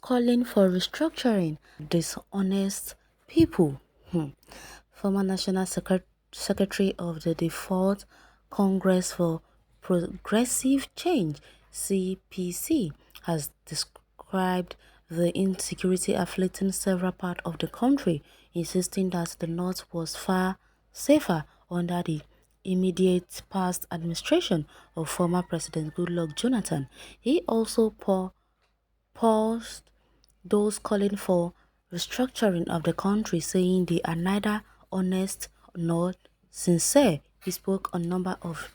calling for restructuring dishonest people. Hmm. Former National Secretary of the Default Congress for Progressive Change (CPC) has described the insecurity afflicting several parts of the country, insisting that the North was far safer under the immediate past administration of former President Goodluck Jonathan. He also paused those calling for restructuring of the country, saying they are neither honest nor sincere. He spoke on a number of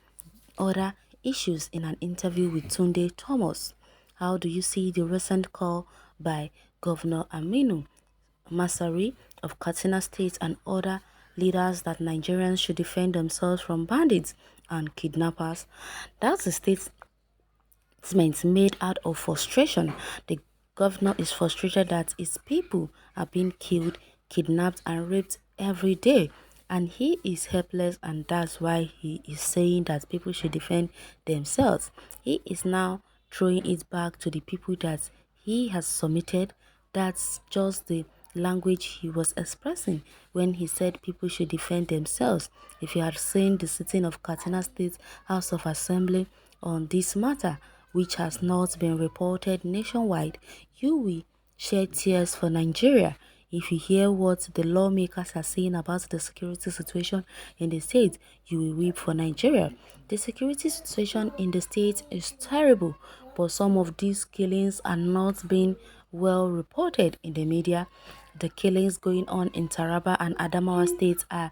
other issues in an interview with Tunde Thomas. How do you see the recent call by Governor Aminu Masari of Katsina State and other leaders that Nigerians should defend themselves from bandits and kidnappers? That's the state's statements made out of frustration. The governor is frustrated that his people are being killed, kidnapped, and raped every day. And he is helpless, and that's why he is saying that people should defend themselves. He is now throwing it back to the people that he has submitted. That's just the language he was expressing when he said people should defend themselves. If you had seen the sitting of Katsina State House of Assembly on this matter, which has not been reported nationwide, you will shed tears for Nigeria. If you hear what the lawmakers are saying about the security situation in the state, you will weep for Nigeria. The security situation in the state is terrible, but some of these killings are not being well reported in the media. The killings going on in Taraba and Adamawa states are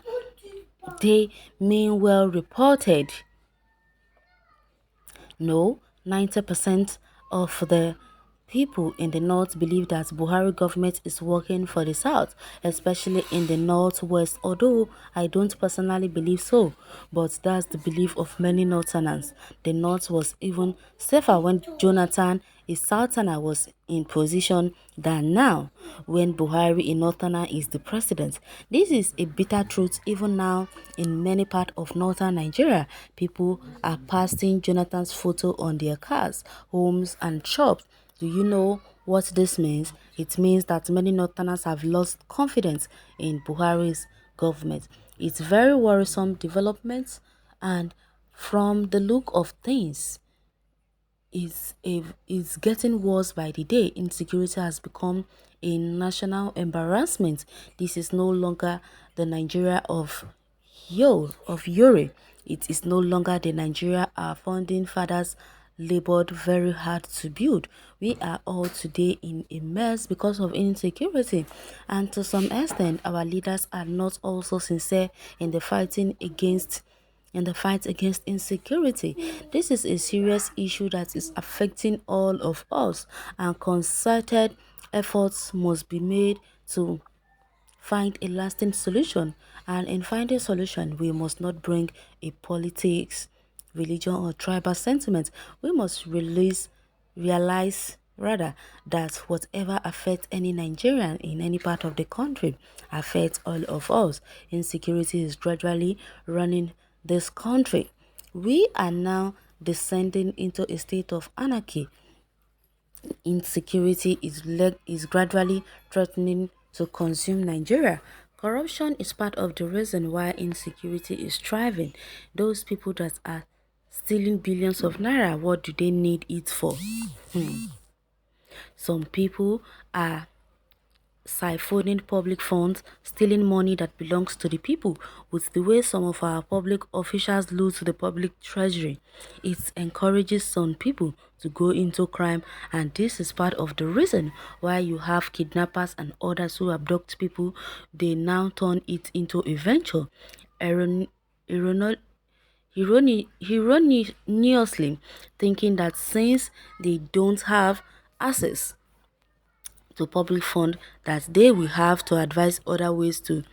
they mean well reported? No, 90% of the people in the north believe that Buhari government is working for the south, especially in the northwest, although I don't personally believe so, but that's the belief of many northerners. The north was even safer when Jonathan, a southerner, was in position than now, when Buhari, a northerner, is the president. This is a bitter truth even now in many parts of northern Nigeria. People are pasting Jonathan's photo on their cars, homes, and shops. Do you know what this means? It means that many northerners have lost confidence in Buhari's government. It's very worrisome development, and from the look of things, is getting worse by the day. Insecurity has become a national embarrassment. This is no longer the Nigeria of Yuri. It is no longer the Nigeria our founding fathers labored very hard to build. We are all today in a mess because of insecurity, and to some extent our leaders are not also sincere in the fight against insecurity. This is a serious issue that is affecting all of us, and concerted efforts must be made to find a lasting solution. And in finding solution, we must not bring a politics, religion, or tribal sentiment. We must realize rather that whatever affects any Nigerian in any part of the country affects all of us. Insecurity is gradually running this country. We are now descending into a state of anarchy. Insecurity is gradually threatening to consume Nigeria. Corruption is part of the reason why insecurity is thriving. Those people that are stealing billions of naira, what do they need it for? Some people are siphoning public funds, stealing money that belongs to the people. With the way some of our public officials loot the public treasury, it encourages some people to go into crime, and this is part of the reason why you have kidnappers and others who abduct people. They now turn it into a venture. Iron, Ironiously thinking that since they don't have access to public fund, that they will have to advise other ways to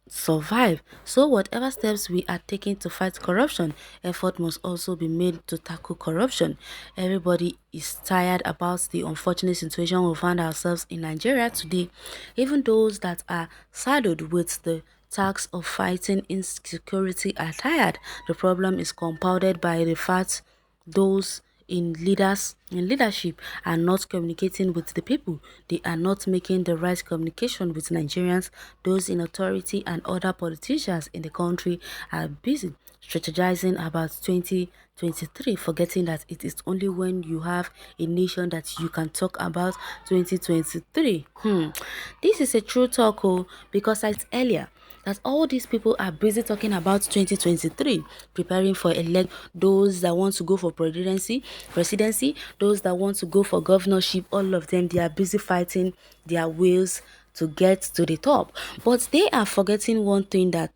survive. So whatever steps we are taking to fight corruption, effort must also be made to tackle corruption. Everybody is tired about the unfortunate situation we find ourselves in Nigeria today. Even those that are saddled with the task of fighting insecurity are tired. The problem is compounded by the fact those in leadership are not communicating with the people. They are not making the right communication with Nigerians. Those in authority and other politicians in the country are busy strategizing about 2023, forgetting that it is only when you have a nation that you can talk about 2023. This is a true talk, because I said earlier that all these people are busy talking about 2023, preparing for elect those that want to go for presidency, those that want to go for governorship. All of them, they are busy fighting their wills to get to the top. But they are forgetting one thing, that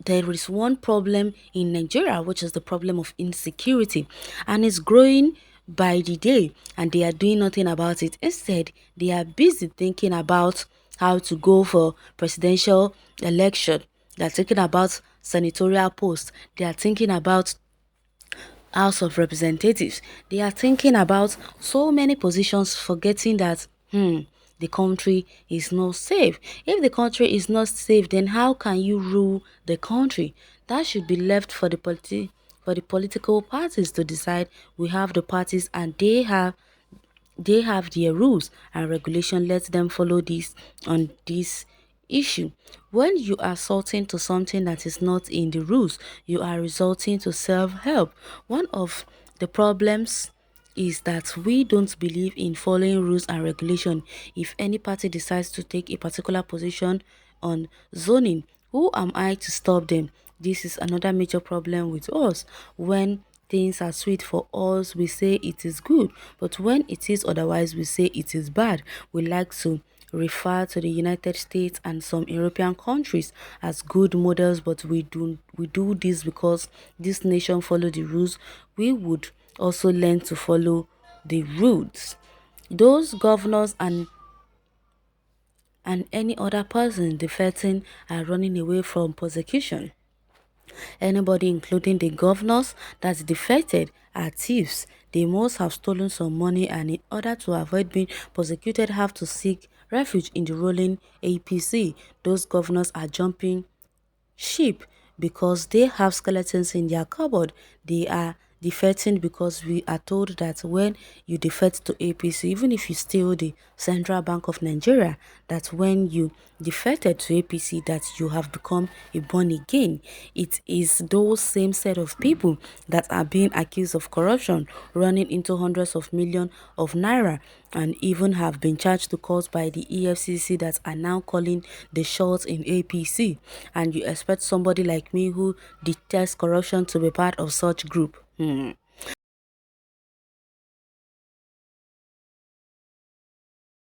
there is one problem in Nigeria, which is the problem of insecurity, and it's growing by the day, and they are doing nothing about it. Instead, they are busy thinking about how to go for presidential election. They are thinking about senatorial posts. They are thinking about House of Representatives. They are thinking about so many positions, forgetting that the country is not safe. If the country is not safe, then how can you rule the country? That should be left for the political parties to decide. We have the parties, and they have their rules and regulation. Let them follow this on this issue. When you are sorting to something that is not in the rules, you are resorting to self-help. One of the problems is that we don't believe in following rules and regulation. If any party decides to take a particular position on zoning, who am I to stop them? This is another major problem with us. When things are sweet for us, we say it is good, but when it is otherwise, we say it is bad. We like to refer to the United States and some European countries as good models, but we do this because this nation follow the rules. We would also learn to follow the rules. Those governors and any other person defecting are running away from prosecution. Anybody, including the governors that defected, are thieves. They must have stolen some money, and in order to avoid being prosecuted, have to seek refuge in the ruling APC. Those governors are jumping sheep because they have skeletons in their cupboard. They are defecting because we are told that when you defect to APC, even if you steal the Central Bank of Nigeria, that when you defected to APC, that you have become a born again. It is those same set of people that are being accused of corruption, running into hundreds of millions of naira, and even have been charged to court by the EFCC, that are now calling the shots in APC. And you expect somebody like me who detests corruption to be part of such group?